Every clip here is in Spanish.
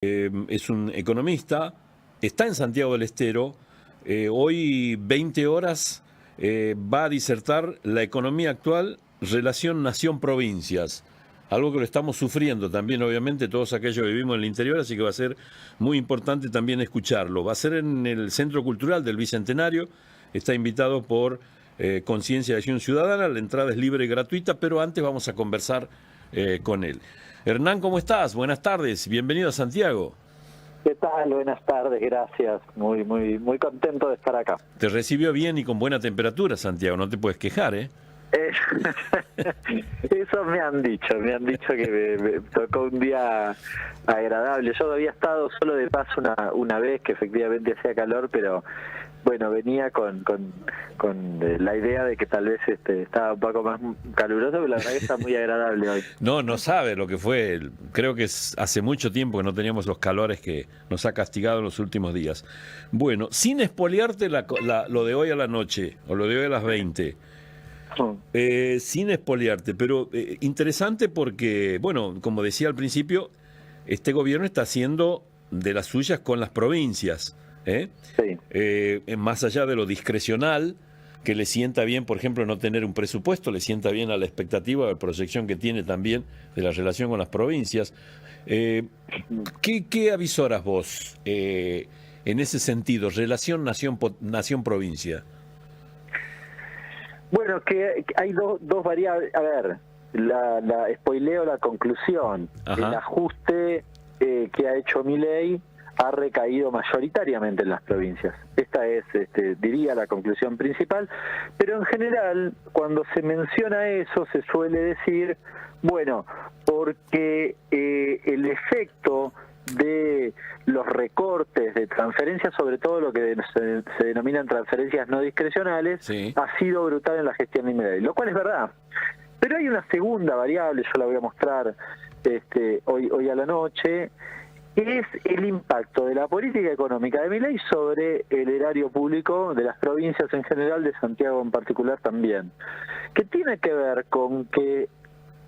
es un economista, está en Santiago del Estero, hoy 20 horas va a disertar la economía actual, relación nación-provincias, algo que lo estamos sufriendo también obviamente todos aquellos que vivimos en el interior, así que va a ser muy importante también escucharlo. Va a ser en el Centro Cultural del Bicentenario, está invitado por Conciencia de Acción Ciudadana, la entrada es libre y gratuita, pero antes vamos a conversar con él. Hernán, ¿cómo estás? Buenas tardes, bienvenido a Santiago. ¿Qué tal? Buenas tardes, gracias. Muy contento de estar acá. Te recibió bien y con buena temperatura, Santiago, no te puedes quejar, ¿eh? Eso me han dicho que me tocó un día agradable. Yo había estado solo de paso una vez, que efectivamente hacía calor, pero bueno, venía con la idea de que tal vez estaba un poco más caluroso, pero la verdad que está muy agradable hoy. No sabe lo que fue. Creo que hace mucho tiempo que no teníamos los calores que nos ha castigado en los últimos días. Bueno, sin espoliarte lo de hoy a la noche, o lo de hoy a las 20, sin espoliarte, pero interesante porque, bueno, como decía al principio, este gobierno está haciendo de las suyas con las provincias. Sí. Más allá de lo discrecional, que le sienta bien, por ejemplo, no tener un presupuesto, le sienta bien a la expectativa de proyección que tiene también de la relación con las provincias. ¿Qué avisoras vos en ese sentido, relación nación-provincia? Bueno, que hay dos variables. A ver, spoileo la conclusión. Ajá. El ajuste que ha hecho Milei ha recaído mayoritariamente en las provincias. Esta es, diría, la conclusión principal, pero en general, cuando se menciona eso, se suele decir, bueno, porque el efecto de los recortes de transferencias, sobre todo lo que se denominan transferencias no discrecionales, sí, ha sido brutal en la gestión de Milei, lo cual es verdad. Pero hay una segunda variable, yo la voy a mostrar hoy a la noche, es el impacto de la política económica de Milei sobre el erario público de las provincias en general, de Santiago en particular también, que tiene que ver con que,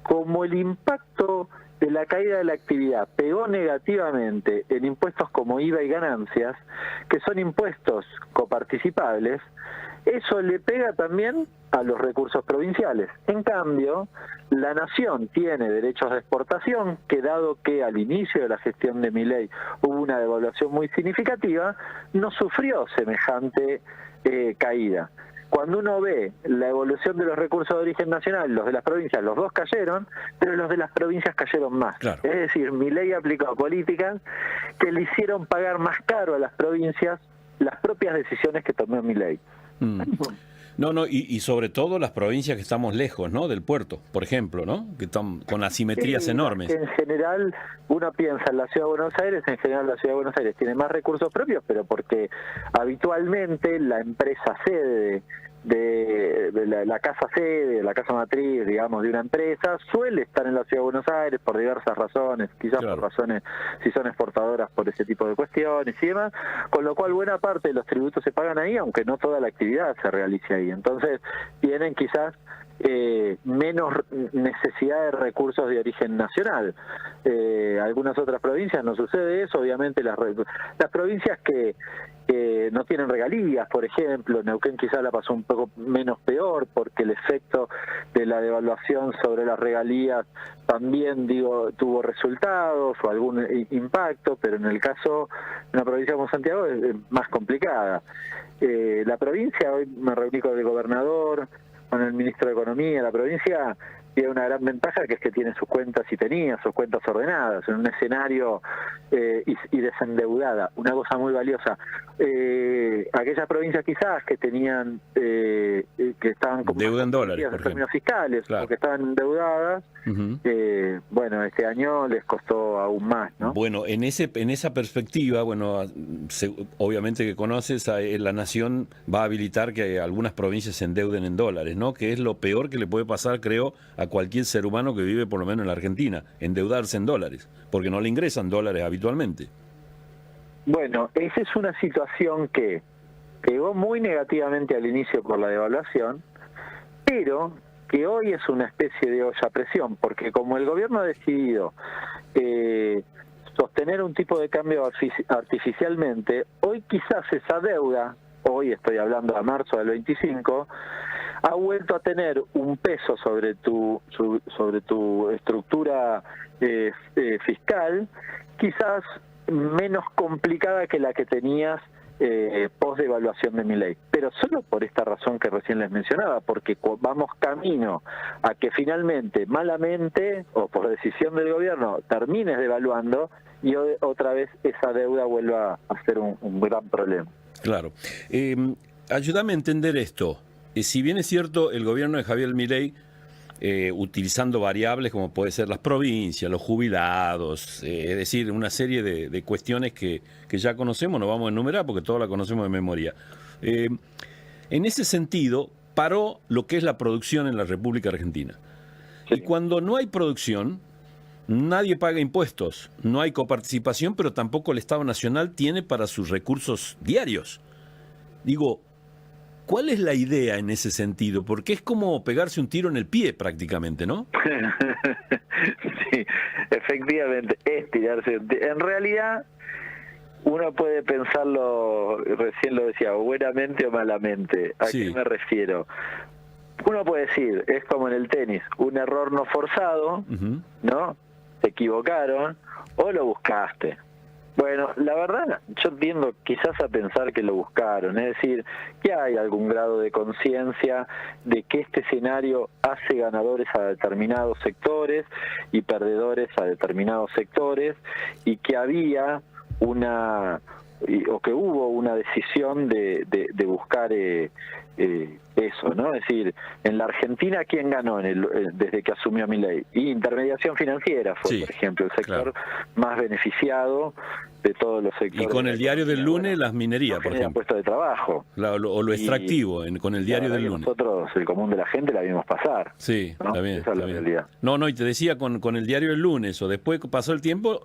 como el impacto de la caída de la actividad pegó negativamente en impuestos como IVA y ganancias, que son impuestos coparticipables, eso le pega también a los recursos provinciales. En cambio, la nación tiene derechos de exportación, que dado que al inicio de la gestión de Milei hubo una devaluación muy significativa, no sufrió semejante caída. Cuando uno ve la evolución de los recursos de origen nacional, los de las provincias, los dos cayeron, pero los de las provincias cayeron más. Claro. Es decir, Milei aplicó políticas que le hicieron pagar más caro a las provincias las propias decisiones que tomó Milei. No, y sobre todo las provincias que estamos lejos, ¿no? Del puerto, por ejemplo, ¿no? Que están con asimetrías enormes. En general, uno piensa en la Ciudad de Buenos Aires, en general la Ciudad de Buenos Aires tiene más recursos propios, pero porque habitualmente la empresa sede de la casa sede, la casa matriz, digamos, de una empresa, suele estar en la Ciudad de Buenos Aires por diversas razones, quizás Claro. por razones, si son exportadoras, por ese tipo de cuestiones y demás, con lo cual buena parte de los tributos se pagan ahí, aunque no toda la actividad se realice ahí. Entonces, tienen quizás menos necesidad de recursos de origen nacional. Algunas otras provincias no sucede eso, obviamente las provincias que no tienen regalías, por ejemplo, Neuquén quizá la pasó un poco menos peor porque el efecto de la devaluación sobre las regalías también, tuvo resultados o algún impacto, pero en el caso de una provincia como Santiago es más complicada. La provincia, hoy me reuní con el gobernador, con el ministro de Economía. La provincia tiene una gran ventaja, que es que tiene sus cuentas, y tenía sus cuentas ordenadas en un escenario y desendeudada, una cosa muy valiosa. Aquellas provincias quizás que tenían que estaban como deuda en dólares, en por términos ejemplo. fiscales, Claro. o que estaban endeudadas, bueno, este año les costó aún más, ¿no? Bueno, en esa perspectiva, bueno, obviamente que conoces, la Nación va a habilitar que algunas provincias se endeuden en dólares, ¿no? Que es lo peor que le puede pasar, creo, a cualquier ser humano que vive por lo menos en la Argentina, endeudarse en dólares, porque no le ingresan dólares habitualmente. Bueno, esa es una situación que pegó muy negativamente al inicio por la devaluación, pero que hoy es una especie de olla a presión, porque como el gobierno ha decidido sostener un tipo de cambio artificialmente, hoy quizás esa deuda, hoy estoy hablando a marzo del 25, ha vuelto a tener un peso sobre tu estructura fiscal, quizás menos complicada que la que tenías post devaluación de Milei, pero solo por esta razón que recién les mencionaba, porque vamos camino a que finalmente, malamente o por decisión del gobierno, termines devaluando y otra vez esa deuda vuelva a ser un gran problema. Claro. Ayúdame a entender esto. Si bien es cierto, el gobierno de Javier Milei, utilizando variables como puede ser las provincias, los jubilados, es decir, una serie de cuestiones que ya conocemos, no vamos a enumerar porque todos la conocemos de memoria. En ese sentido, paró lo que es la producción en la República Argentina. Sí. Y cuando no hay producción, nadie paga impuestos, no hay coparticipación, pero tampoco el Estado Nacional tiene para sus recursos diarios. Digo, ¿cuál es la idea en ese sentido? Porque es como pegarse un tiro en el pie prácticamente, ¿no? Sí, efectivamente, es tirarse un tiro. En realidad, uno puede pensarlo, recién lo decía, buenamente o malamente. ¿A qué me refiero? Uno puede decir, es como en el tenis, un error no forzado, ¿no? Se equivocaron, o lo buscaste. Bueno, la verdad, yo tiendo quizás a pensar que lo buscaron, es decir, que hay algún grado de conciencia de que este escenario hace ganadores a determinados sectores y perdedores a determinados sectores, y que había o que hubo una decisión de buscar eso, ¿no? Es decir, en la Argentina, ¿quién ganó desde que asumió Milei? Y intermediación financiera fue, por ejemplo, el sector más beneficiado de todos los sectores. Y con el diario del lunes, las minerías, por ejemplo. Puestos de trabajo. O lo extractivo, con el diario del lunes. Nosotros, el común de la gente, la vimos pasar. Sí, ¿no? está bien. Esa es la realidad. No, y te decía, con el diario del lunes, o después pasó el tiempo,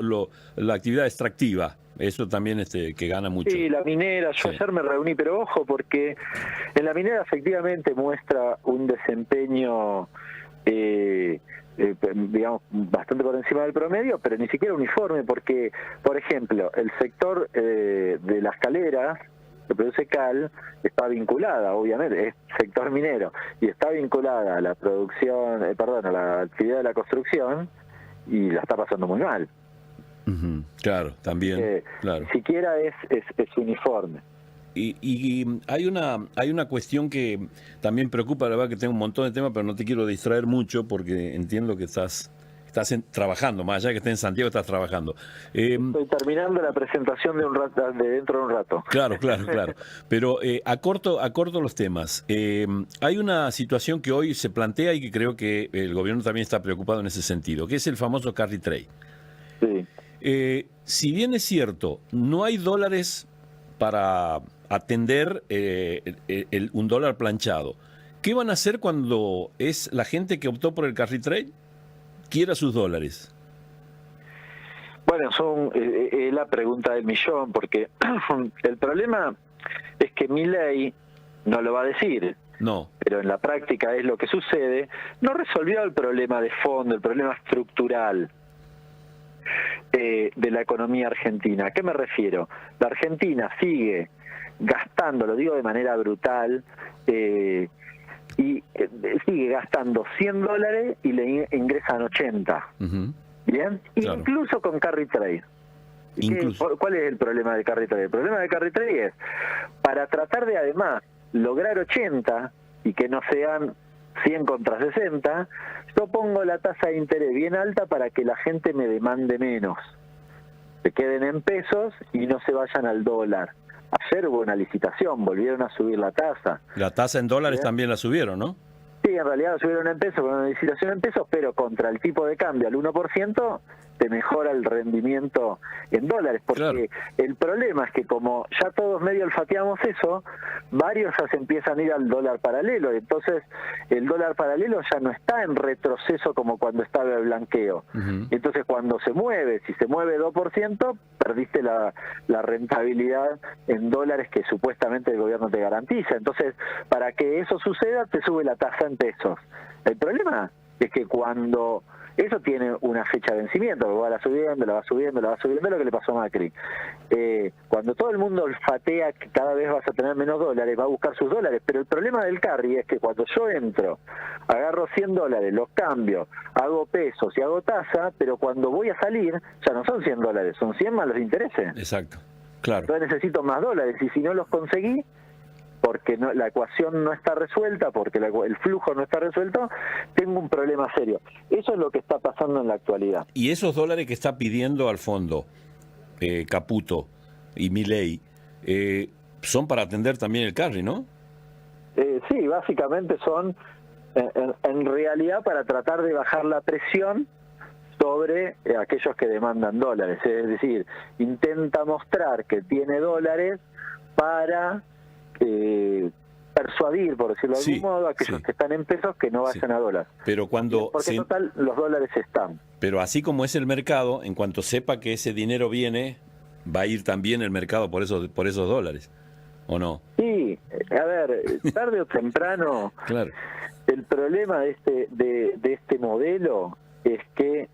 la actividad extractiva. Eso también que gana mucho. Sí, la minera. Yo ayer me reuní, pero ojo, porque en la minera efectivamente muestra un desempeño, digamos, bastante por encima del promedio, pero ni siquiera uniforme, porque, por ejemplo, el sector de las caleras, que produce cal, está vinculada, obviamente, es sector minero, y está vinculada a la producción, a la actividad de la construcción, y la está pasando muy mal. Claro, también. Claro. Ni siquiera es uniforme. Y hay una cuestión que también preocupa, la verdad que tengo un montón de temas, pero no te quiero distraer mucho porque entiendo que estás trabajando, más allá que estés en Santiago, estás trabajando. Estoy terminando la presentación de dentro de un rato. Claro. Pero acorto los temas. Hay una situación que hoy se plantea y que creo que el gobierno también está preocupado en ese sentido, que es el famoso carry trade. Sí. Si bien es cierto, no hay dólares para atender un dólar planchado, ¿qué van a hacer cuando es la gente que optó por el carry trade quiera sus dólares? Bueno, es la pregunta del millón, porque el problema es que Milei no lo va a decir. No. Pero en la práctica es lo que sucede. No resolvió el problema de fondo, el problema estructural de la economía argentina. ¿A qué me refiero? La Argentina sigue gastando, lo digo de manera brutal, y sigue gastando $100 y le ingresan 80. ¿Bien? Claro. Incluso con carry trade. ¿Cuál es el problema del carry trade? El problema del carry trade es, para tratar de además lograr 80 y que no sean 100 contra 60, yo pongo la tasa de interés bien alta para que la gente me demande menos. Se queden en pesos y no se vayan al dólar. Ayer hubo una licitación, volvieron a subir la tasa. La tasa en dólares también la subieron, ¿no? Sí, en realidad la subieron en pesos, con una licitación en pesos, pero contra el tipo de cambio al 1%, te mejora el rendimiento en dólares, porque el problema es que como ya todos medio olfateamos eso, varios ya se empiezan a ir al dólar paralelo, y entonces el dólar paralelo ya no está en retroceso como cuando estaba el blanqueo. Entonces cuando se mueve, si se mueve 2%, perdiste la rentabilidad en dólares que supuestamente el gobierno te garantiza. Entonces, para que eso suceda, te sube la tasa en pesos. El problema es que cuando Eso tiene una fecha de vencimiento, que va subiendo, la va subiendo, lo que le pasó a Macri. Cuando todo el mundo olfatea que cada vez vas a tener menos dólares, va a buscar sus dólares, pero el problema del carry es que cuando yo entro, agarro $100, los cambio, hago pesos y hago tasa, pero cuando voy a salir, ya no son $100, son 100 más los intereses. Exacto, claro. Entonces necesito más dólares, y si no los conseguí, porque no, la ecuación no está resuelta, porque el flujo no está resuelto, tengo un problema serio. Eso es lo que está pasando en la actualidad. Y esos dólares que está pidiendo al fondo Caputo y Milei son para atender también el carry, ¿no? Sí, básicamente son, en realidad, para tratar de bajar la presión sobre aquellos que demandan dólares. Es decir, intenta mostrar que tiene dólares para persuadir, por decirlo de algún modo, a aquellos que están en pesos que no vayan a dólares. Pero cuando porque en total los dólares están. Pero así como es el mercado, en cuanto sepa que ese dinero viene, va a ir también el mercado por esos dólares, ¿o no? Sí, a ver, tarde o temprano, claro. El problema de este modelo es que,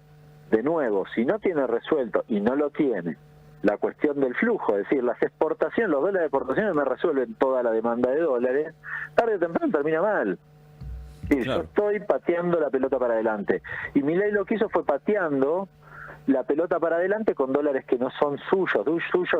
de nuevo, si no tiene resuelto, y no lo tiene, la cuestión del flujo, es decir, las exportaciones, los dólares de exportaciones me resuelven toda la demanda de dólares, tarde o temprano termina mal. Sí, claro. Yo estoy pateando la pelota para adelante. Y Milei lo que hizo fue pateando la pelota para adelante con dólares que no son suyos,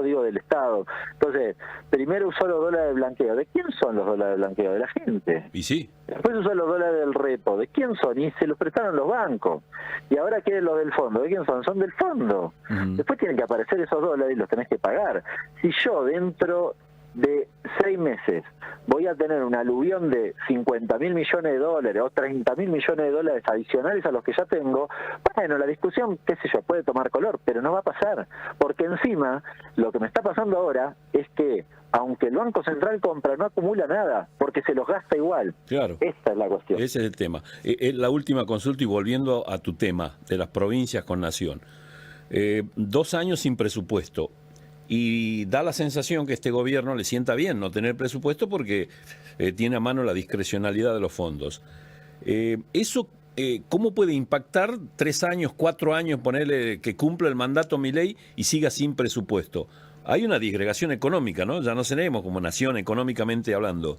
digo, del Estado. Entonces, primero usó los dólares de blanqueo. ¿De quién son los dólares de blanqueo? De la gente. Y sí. Después usó los dólares del repo. ¿De quién son? Y se los prestaron los bancos. Y ahora quieren los del fondo. ¿De quién son? Son del fondo. Después tienen que aparecer esos dólares y los tenés que pagar. Si yo dentro de 6 meses voy a tener un aluvión de 50.000 millones de dólares o 30.000 millones de dólares adicionales a los que ya tengo, bueno, la discusión, qué sé yo, puede tomar color, pero no va a pasar, porque encima lo que me está pasando ahora es que aunque el Banco Central compra, no acumula nada, porque se los gasta igual. Claro. Esta es la cuestión. Ese es el tema. La última consulta, y volviendo a tu tema de las provincias con nación. 2 años sin presupuesto. Y da la sensación que este gobierno le sienta bien no tener presupuesto porque tiene a mano la discrecionalidad de los fondos. ¿Eso cómo puede impactar 3 años, 4 años, ponerle que cumpla el mandato Milei y siga sin presupuesto? Hay una disgregación económica, ¿no? Ya no seremos como nación económicamente hablando.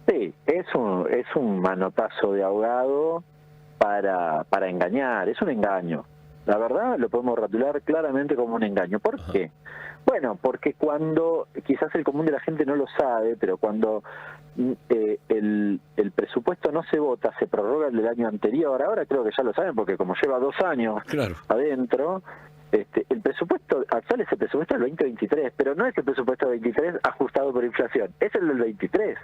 Sí, es un manotazo de ahogado para engañar, es un engaño. La verdad lo podemos ratular claramente como un engaño. ¿Por qué? Bueno, porque cuando, quizás el común de la gente no lo sabe, pero cuando el presupuesto no se vota, se prorroga el del año anterior, ahora creo que ya lo saben porque como lleva 2 años adentro, el presupuesto actual es el presupuesto del 2023, pero no es el presupuesto del 23 ajustado por inflación, es el del 23.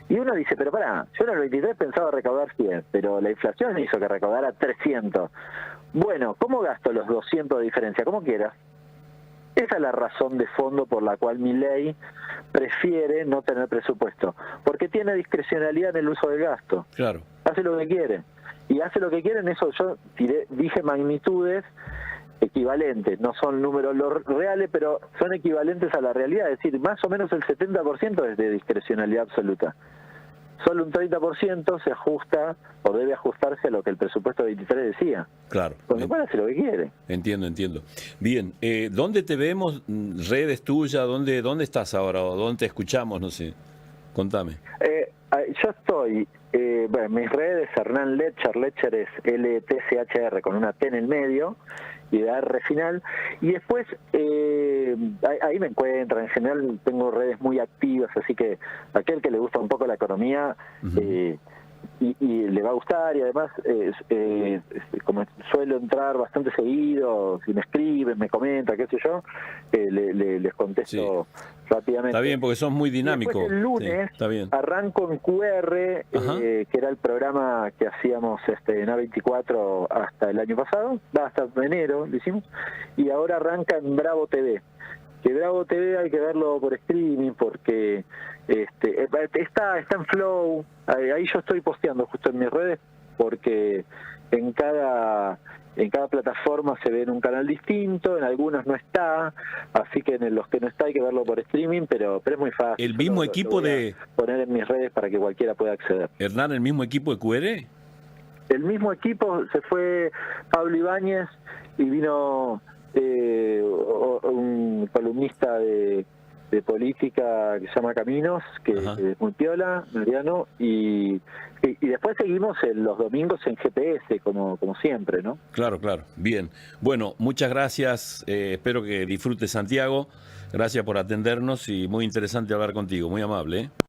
Y uno dice, pero pará, yo en el 23 pensaba recaudar 100, pero la inflación hizo que recaudara 300. Bueno, ¿cómo gasto los 200 de diferencia? Como quieras. Esa es la razón de fondo por la cual Milei prefiere no tener presupuesto, porque tiene discrecionalidad en el uso del gasto. Claro. Hace lo que quiere. Y hace lo que quiere, en eso yo dije magnitudes equivalentes, no son números reales, pero son equivalentes a la realidad, es decir, más o menos el 70% es de discrecionalidad absoluta. Solo un 30% se ajusta o debe ajustarse a lo que el presupuesto 23 decía. Claro. Con lo cual hace lo que quiere. Entiendo. Bien, ¿dónde te vemos? ¿Redes tuyas? ¿Dónde estás ahora? ¿O dónde te escuchamos? No sé. Contame. Yo estoy, bueno, mis redes, Hernán Letcher, Letcher es L-T-C-H-R con una T en el medio y de R final, y después ahí me encuentran. En general tengo redes muy activas, así que aquel que le gusta un poco la economía y le va a gustar, y además como suelo entrar bastante seguido, si me escriben, me comentan, qué sé yo, les contesto rápidamente. Está bien, porque son muy dinámicos. El lunes arranco en QR, que era el programa que hacíamos en A24 hasta el año pasado, hasta enero lo hicimos, y ahora arranca en Bravo TV. Que Bravo TV hay que verlo por streaming porque está en Flow, ahí yo estoy posteando justo en mis redes, porque en cada plataforma se ve en un canal distinto, en algunos no está, así que en los que no está hay que verlo por streaming, pero es muy fácil. ¿El mismo equipo lo voy a poner en mis redes para que cualquiera pueda acceder? Hernán, ¿el mismo equipo de QR? el mismo equipo se fue Pablo Ibáñez y vino un columnista de política que se llama Caminos, que es muy piola, Mariano, y después seguimos los domingos en GPS, como siempre, ¿no? Claro, claro. Bien. Bueno, muchas gracias. Espero que disfrutes, Santiago. Gracias por atendernos y muy interesante hablar contigo. Muy amable, ¿eh?